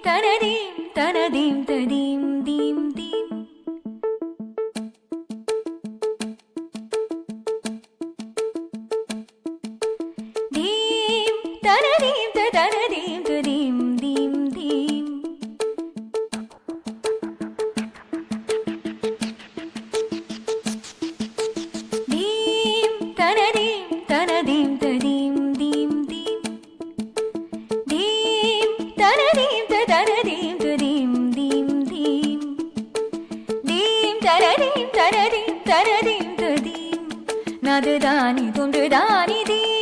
தனதீம் தனதீம் ததீம் தீம் தீம் தீம் தனதீம் தனதீம் ததீம் தீம் தீம் தீம் தனதீம் தனதீம் ததீம் தீம் தீம் தீம் தனதீம் தனதீம் ததீம் தீம் தீம் தீம் தனதீம் தனதீம் தனதீம் ததீம் நதுதானி தொன்றுதானி தீம்